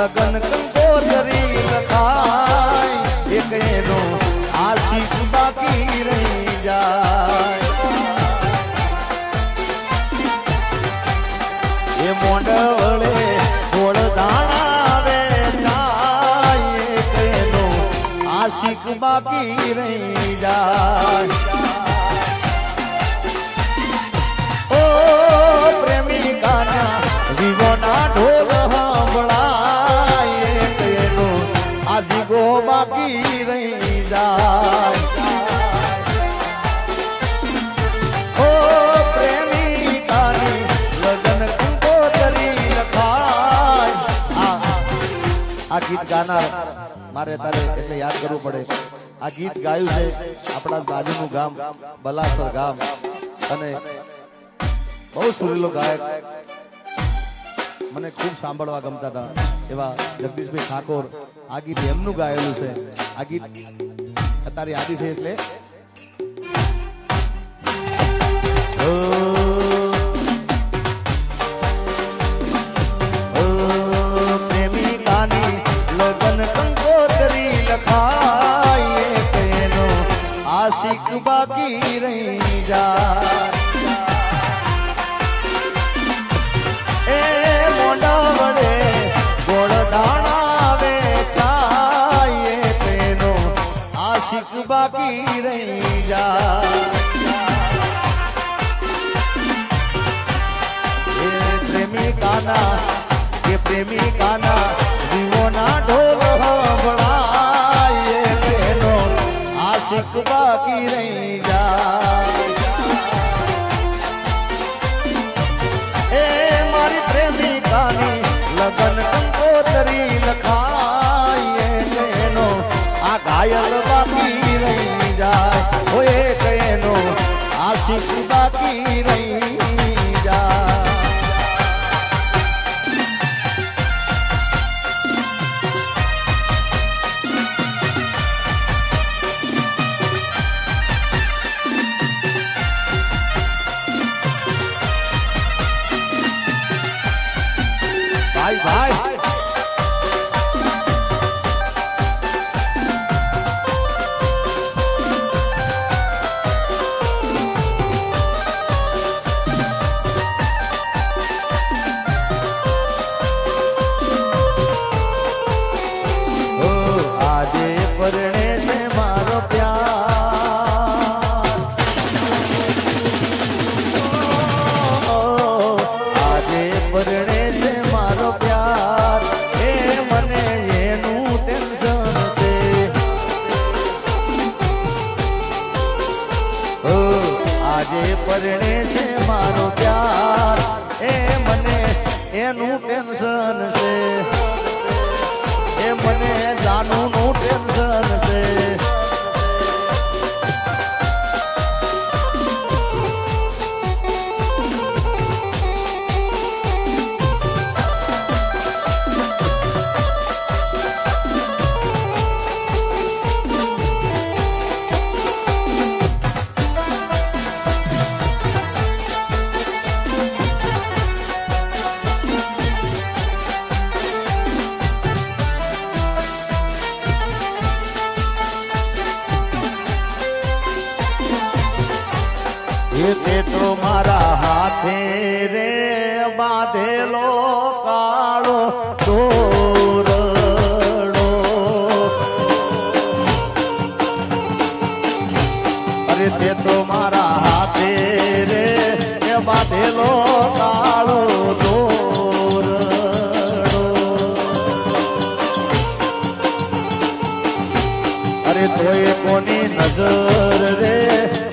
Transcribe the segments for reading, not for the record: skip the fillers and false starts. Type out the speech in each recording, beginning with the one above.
લગન કંકોત્રી લખાય એક એનો આશિક બાકી રહી જાય એ મોંડવળે ગોળ દાણા વેચાય એક એનો આશિક બાકી રહી જાય ઓ પ્રેમિકાના વિવોના ઢોલ સાંભળાય એક એનો આજીગો બાકી રહી જાય ઓ પ્રેમિકાની લગન કંકોત્રી લખાય આ ગીત ગાનાર મારે તારે એટલે યાદ કરવું પડે આ ગીત ગાયું છે આપણા બાજુનું ગામ બલાસર ગામ અને બહુ સુરીલો ગાયક મને ખૂબ સાંભળવા ગમતા હતા એવા જગદીશભાઈ ઠાકોર આ ગીત એમનું ગાયેલું છે આ ગીત અત્યારે યાદી છે એટલે પ્રેમિકાની લગન કંકોત્રી લખાય તેનો આશિક બાકી રહી જાય મોંડવળે ગોળ દાણા વેચાય તેનો આશિક બાકી રહી જાય એ પ્રેમિકાના જીવોના ઢોલ સાંભળાય તેનો આશિક બાકી રહી જાય એ મારી પ્રેમિકાની લગન કંકોત્રી લખાય એનો આ ઘાયલ બાકી રહી જાય હોય એનો આશિક બાકી રહી જાય ભાઈ આજે પરણે છે મારો પ્યાર આજે પરણે છે મારો પ્યાર એ મને એનું ટેન્શન છે આજે પરણે છે મારો પ્યાર એ મને એનું ટેન્શન છે એ મને જાનુનું ટેન્શન છે તે તો મારા હાથે રે બાંધેલો કાળો દોરડો અરે તે તો મારા હાથે રે બાંધેલો કાળો દોરડો અરે તોય કોની નજર રે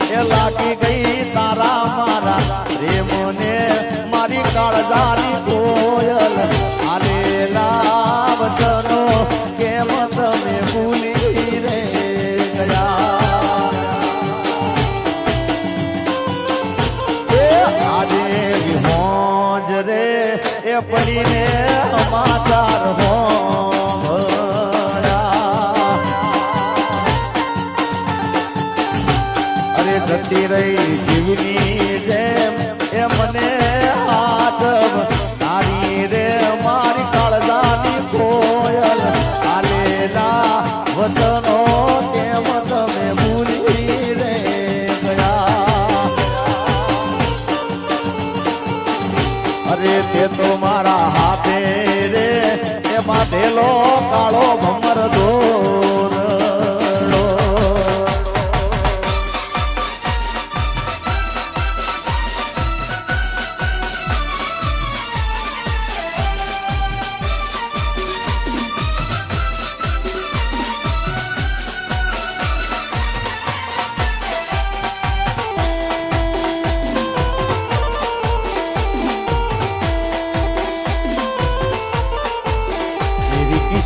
એ લાગી ગઈ તારા મારા રેમને મારી કાળજાની કોયલ આલેલા વચનો કેમ તમે ભૂલી રે ગયા આજે હોજ રે એ પડીને સમાચાર હો જતી રહી જીવની જેમ એ મને હાથ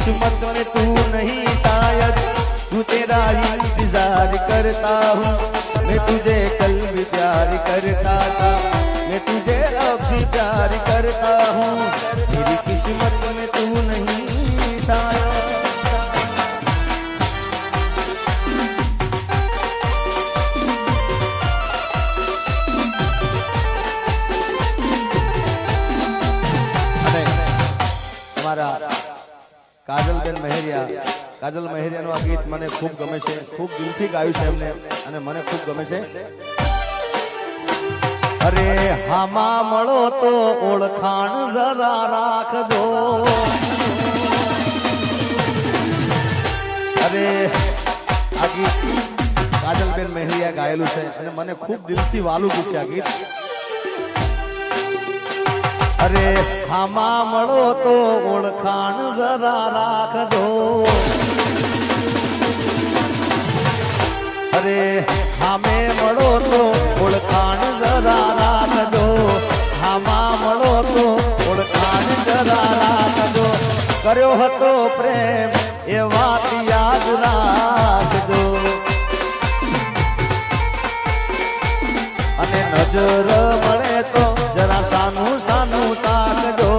किस्मत में तू नहीं शायद, तू तेरा इंतजार करता हूँ। मैं तुझे कल भी प्यार करता था, मैं तुझे अब भी प्यार करता हूँ। मेरी किस्मत में तू नहीं शायद। કાજલબેન મહેરિયા, કાજલ મહેરિયાનું આ ગીત મને ખૂબ ગમે છે, ખૂબ દિલથી ગાયું છે એમને અને મને ખૂબ ગમે છે. અરે હામાં મળો તો ઓળખાણ જરા રાખજો. અરે આ ગીત કાજલબેન મહેરિયા ગાયેલું છે અને મને ખૂબ દિલથી વાલું છે આ ગીત. અરે હામાં મળો તો ઓળખાણ જરા રાખજો. અરે હામે મળો તો ઓળખાણ જરા રાખજો. હામાં મળો તો ઓળખાણ જરા રાખજો. કર્યો હતો પ્રેમ એ વાત યાદ રાખજો. અને નજર મળે તો જરા સાનું સાનું તાકજો.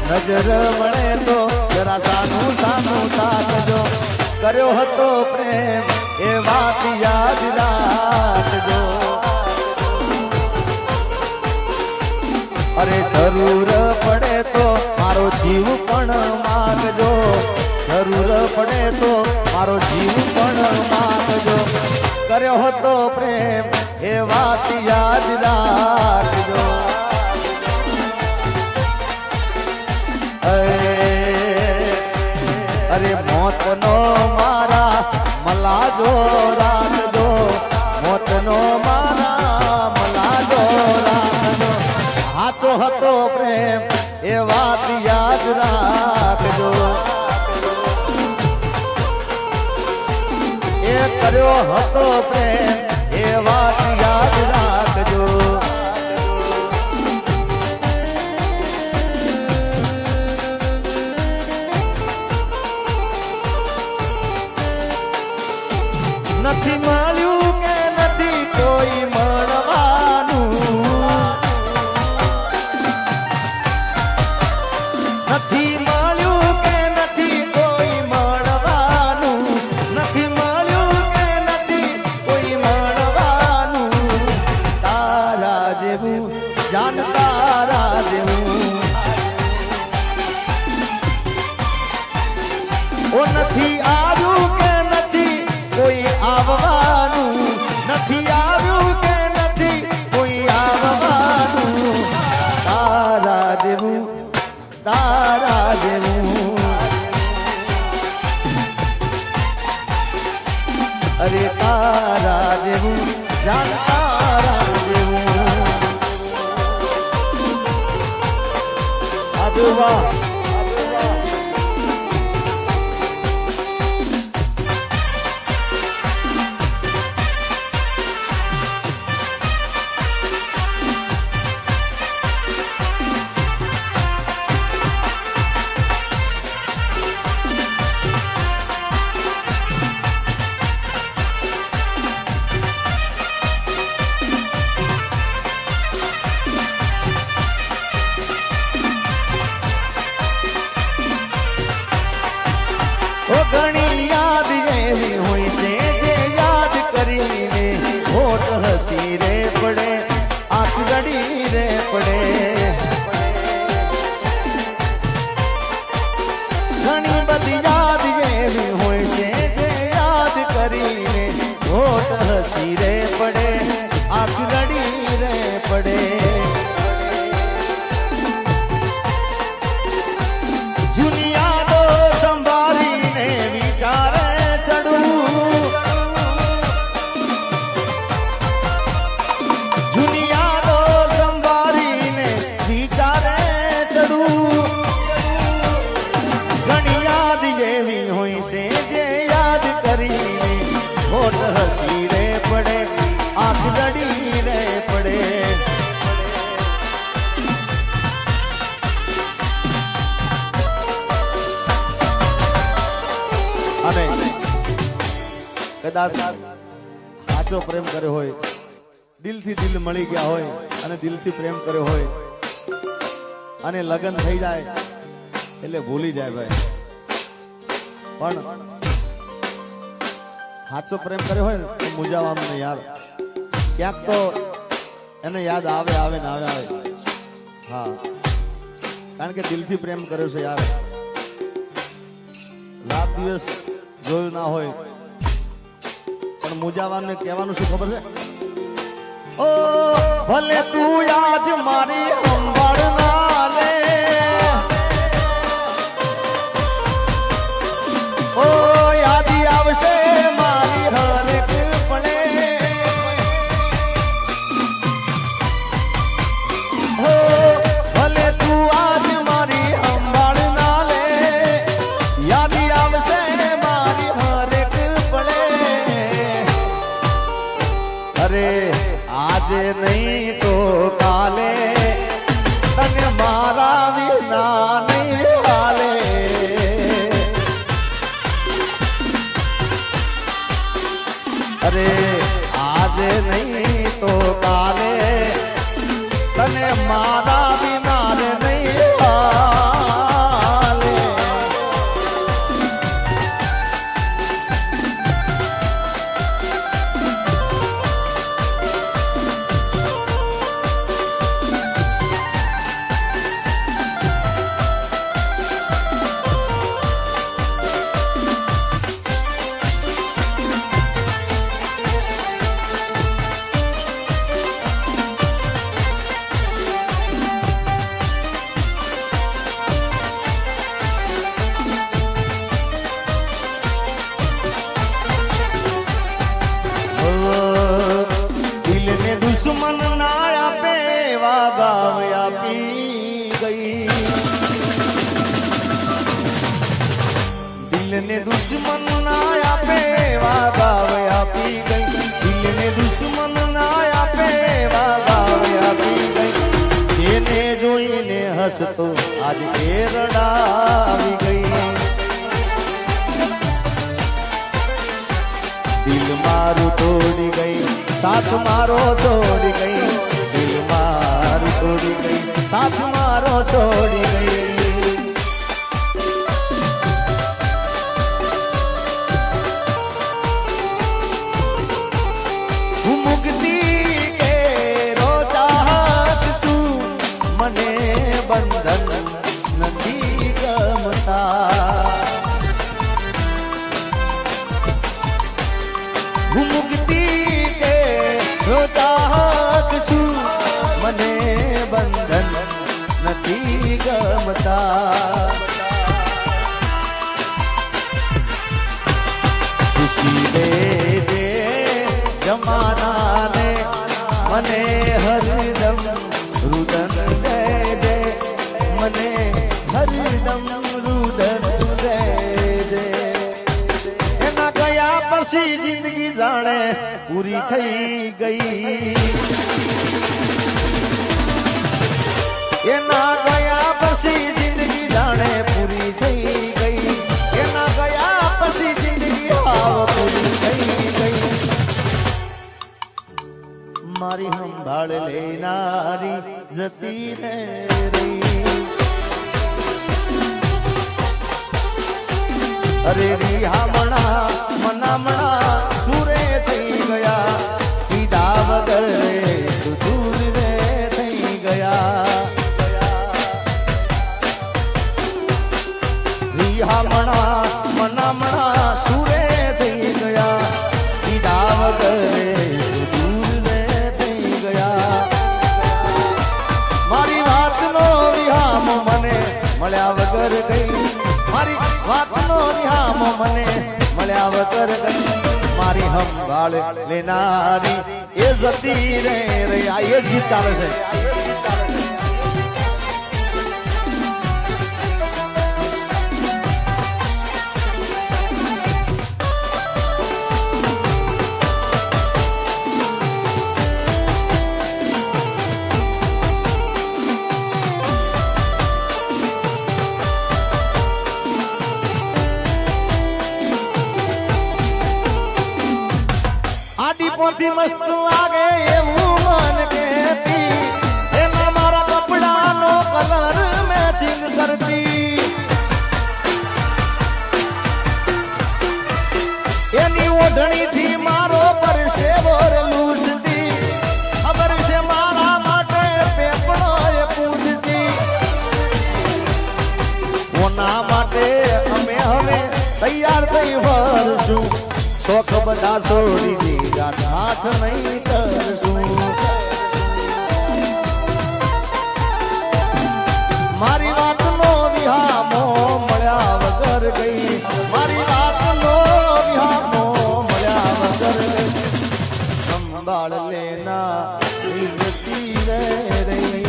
નજર મળે તો જરા સાનું સાનું તાકજો. કર્યો હતો પ્રેમ એ વાત યાદ રાખજો. અરે જરૂર પડે તો મારો જીવ પણ માગજો. જરૂર પડે તો મારો જીવ પણ માગજો. કર્યો હતો પ્રેમ એ વાત યાદ રાખજો. અરે મોતનો મારા મલાજો રાખજો. મોતનો મારા મલાજો રાખજો. સાચો હતો પ્રેમ એ વાત યાદ રાખજો. એ કર્યો હતો પ્રેમ એ વાત યાદ રાખજો. નથી મળ્યું કે નથી કોઈ મળવાનું. નથી મળ્યું કે નથી કોઈ મળવાનું. નથી મળ્યું કે નથી કોઈ મળવાનું. તારા જેવું જાન તારા જેવું ઓ નથી આવ્યું કે નથી કોઈ આવવાનું. નથી આવ્યું કે નથી કોઈ આવવાનું. તારા જેવું તારા જેવું. અરે તારા જેવું જાન તારા જેવું. આજવા ઘણી યાદ એવી હોય છે જે યાદ કરીને હોઠ હસી રે પડે, આંખ રડી રે પડે. ઘણી બધી યાદ એવી હોય છે જે યાદ કરીને હોઠ હસી રે પડે, આંખ રડી રે પડે. જૂની યાદો સંભાળીને વિચારે ચડવું. જૂની યાદો સંભાળીને વિચારે ચડવું. ઘણી યાદ એવી હોય છે જે યાદ કરીને હોઠ હસી રે પડે, આંખ રડી રે પડે. કદાચ સાચો પ્રેમ કર્યો હોય, દિલથી દિલ મળી ગયા હોય અને દિલથી પ્રેમ કર્યો હોય અને લગ્ન થઈ જાય એટલે ભૂલી જાય ભાઈ. પણ સાચો પ્રેમ કર્યો હોય ને તો મૂંઝાવાનું ને યાર, ક્યાંક તો એને યાદ આવે આવે ને આવે. હા, કારણ કે દિલથી પ્રેમ કર્યો છે યાર. રાત દિવસ જોયું ના હોય પણ મૂંઝાવાનું કહેવાનું શું ખબર છે? ઓ ભલે તું આજ મારી સંભાળ ના લે, ઓ યાદી આવશે મારી હરેક પળે. ઓ ભલે તું આજ મારી સંભાળ ના લે, યાદી આવશે મારી હરેક પળે. અરે આજે નહીં તો કાલે તને મારા વિના નહીં હાલે. અરે આજે નહીં તો કાલે તને મારા વિના નહીં હાલે. દુશ્મન ના આપે એવા ગાવ આપી ગઈ, દિલને દુશ્મન ના આપે એવા ગાવ આપી ગઈ, દિલને દુશ્મન ના આપે એવા ગાવ આપી ગઈ. જેને જોઈને હસતો આજ એ રડાવી ગઈ. દિલ મારું તોડી ગઈ, સાથ મારો છોડી ગઈ. દિલ મારું તોડી ગઈ, સાથ મારો છોડી ગઈ. હું મુક્તિ કે રોચાહત છું, મને બંધન નથી ગમતા. હું મુક્તિ ચાહત છું, મને બંધન નથી ગમતા. ખુશી દે દે જમાનાને, મને હરદમ રુદન દે દે, મને હરદમ રુદન દે દે. એના ગયા પછી જિંદગી જાણે પૂરી થઈ ગઈ. એના ગયા પછી જિંદગી જાણે પૂરી થઈ ગઈ. એના ગયા પછી જિંદગી હાવ પૂરી થઈ ગઈ. મારી સંભાળ લેનારી જતી રહી. અરે રિહામણા મનામણા સુરે થઈ ગયા, પીધા વગરે દૂર રે થઈ ગયા. રિહામણા મનામણા સુરે થઈ ગયા, પીધા વગરે દૂર રે થઈ ગયા. મારી વાતનો વિહામ મને મળ્યા વગર ગઈ. મારી વાતનો વિહામ મને મળ્યા વગર ગઈ. મારી સંભાળ લેનારી એ જતી રે. આ એ જ ગીત ચાલે છે. ઈકોથી મસ્ત લાગે એવું મન કહેતી એના મારા કપડાનો કલર મેચિંગ કરતી એની ઓઢણીથી મારો પરસેવો લૂસતી ખબર છે મારા માટે પેપડો એ પૂજતી ઓના માટે અમે હવે તૈયાર થઈ વરશું શોખ બધા છોડી દીધા હાથ નહીં કરશું મારી વાતનો વિહામો મળ્યા વગર ગઈ મારી વાતનો વિહામો મળ્યા વગર ગઈ સંભાળ લેના જતી રહી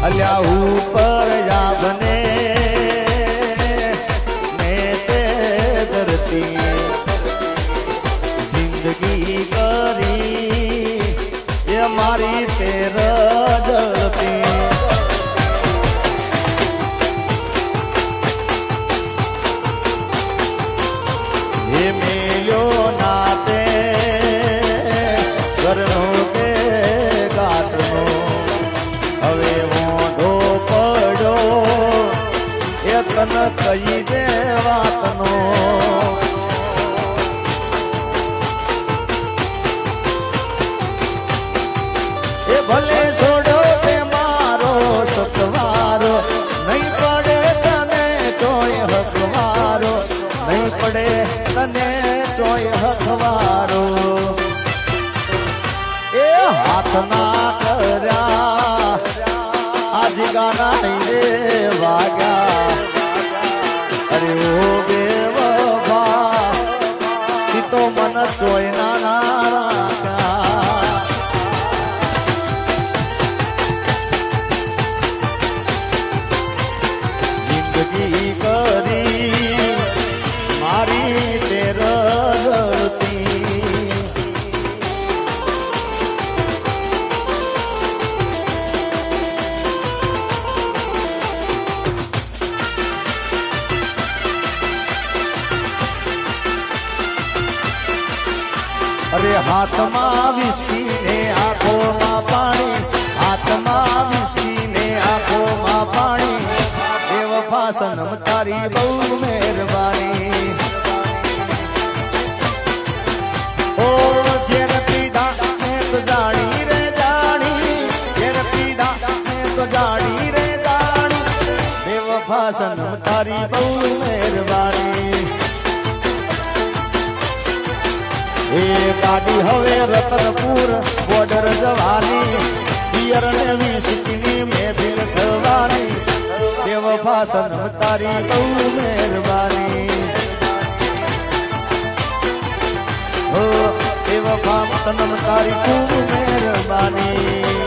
અલ્યા ઉપર જાબને મેસે ધરતી જિંદગી કરી એ મારી તેર જલતી એ મેલ્યો નાતે ઘરનો કે ગાતનો હવે તન કહી દે વાતનો એ ભલે છોડો તે મારો સતવારો નહીં પડે તને ચોય હકવારો નહીં પડે તને ચોય હકવારો એ હાથ ના કર્યા આજ ગાના નહીં રે વાગ્યા અરે ઓ બેવફા તી તો મન ચોય ના રાખ્યા જિંદગી કરી મારી તેર અરે હાથમાં વિસ્કી ને આંખોમાં પાણી હાથમાં વિસ્કી ને આંખોમાં પાણી બેવફા સનમ તારી બહુ મહેરબાની ઓ જેને પીધા ને તો જાણી રે જાણી જેને પીધા ને તો જાણી રે જાણી બેવફા સનમ તારી બહુ મહેરબાની એ ગાડી હવે રતનપુર બોર્ડર જવાની પિયર ને વિસકીની મહેફિલ થવાની બેવફા સનમ તારી બહુ મહેરબાની ઓ બેવફા સનમ તારી ખૂબ મહેરબાની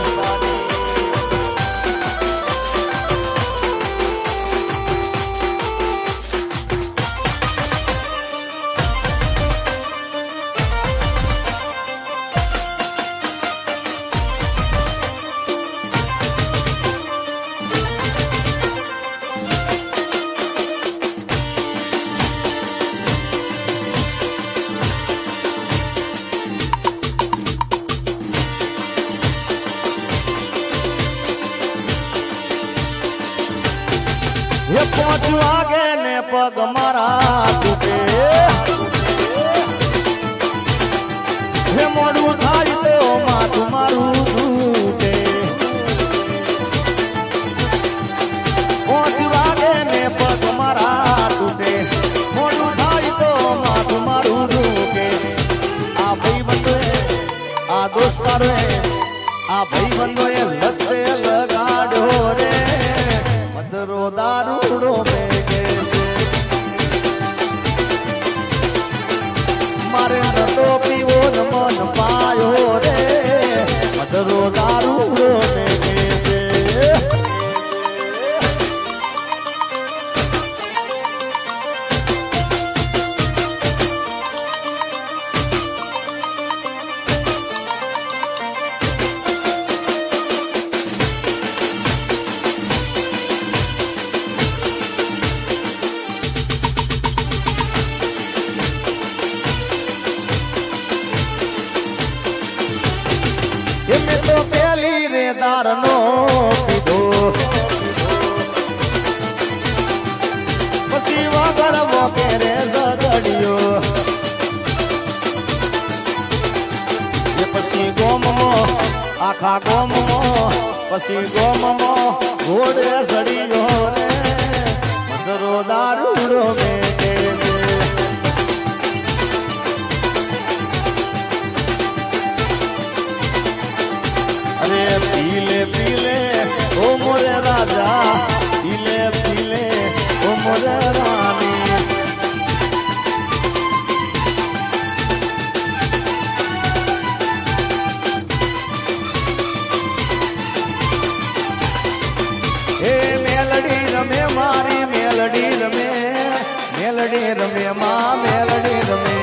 ये पहुंचू आगे ने पग मारा तूटे हे मोड़ू थाई तो माथू मारू तूटे पहुंचू आगे ने पग मारा तूटे मोड़ू थाई तो माथू मारू तूटे आ भाई बंदे आ दोस्तारो કેદાર નો કીધો પછી વગર મોકે રે ઝઘડિયો એ પછી ગોમમો આખા ગોમમો પછી ગોમમો ઘોડે સડિયો રે મધરો દારૂડો મેકે અરે પીલે પીલે ઓ મોરે રાજા પીલે પીલે ઓ મોરે રાની એ મેલડી રમે મારી મેલડી રમે મેલડી રમે માં મેલડી રમે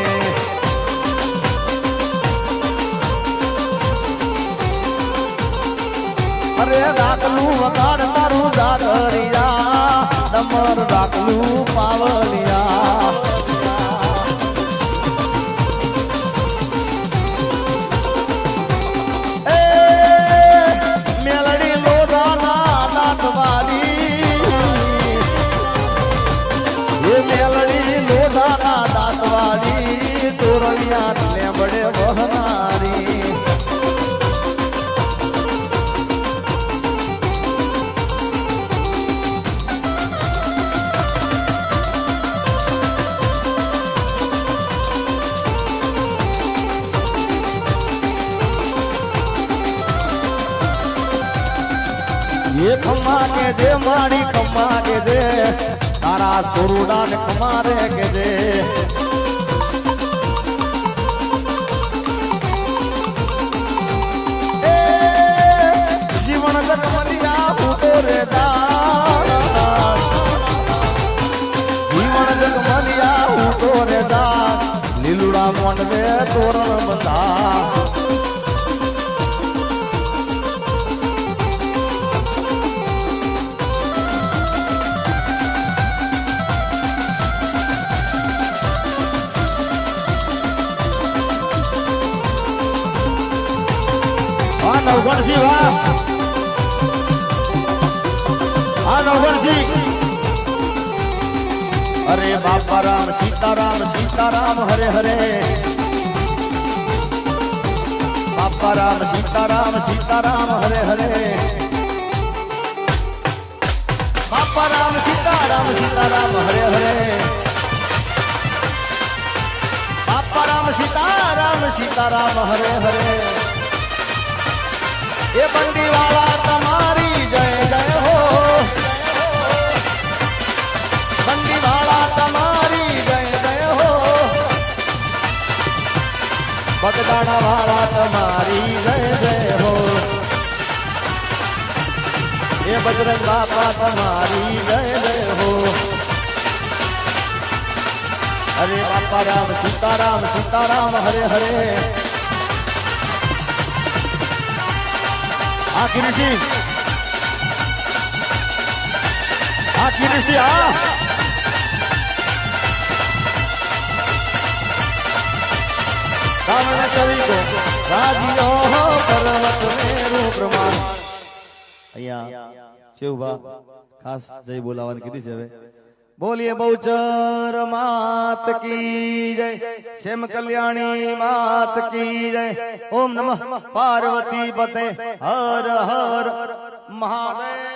અરે રાખલું વગાડ તારું જાગરિયા ડમર રાખલું પાવલિયા એ મેલડી લોઢાના દાંતવાળી એ મેલડી લોઢાના દાંતવાળી તોરલિયા લેબડે વહનારી ये खम्मा के दे मारी खम्मा के दे तारा सोरुडा ने खमारे के दे ए जीवन जगमलिया उतो रे दा जीवन जगमलिया उतो रे दा લીલુડા મોંડવે તોરણ બંધા નવગણસિંહ વાહ આ નવગણસિંહ અરે બાપા રામ સીતારામ હરે હરે બાપા રામ સીતારામ હરે હરે બાપા રામ સીતારામ હરે હરે બાપા રામ સીતારામ હરે હરે ये बंदी वाला तुम्हारी जय जय हो बंदी वाला तुम्हारी जय जय हो बगदाना वाला तुम्हारी जय जय हो ये बजरंग बापा तुम्हारी जय जय हो अरे बापा राम सीताराम हरे हरे आखिरी सिंह रावण कवि को राजियो पर्वत मेरु प्रमाण અહીંયા શિવભા ખાસ જય બોલાવાની કીધી છે હવે બોલીએ બહુચર માત કી જય શ્યામ કલ્યાણી માત કી જય ઓમ નમઃ પાર્વતી પતે હર હર મહાદેવ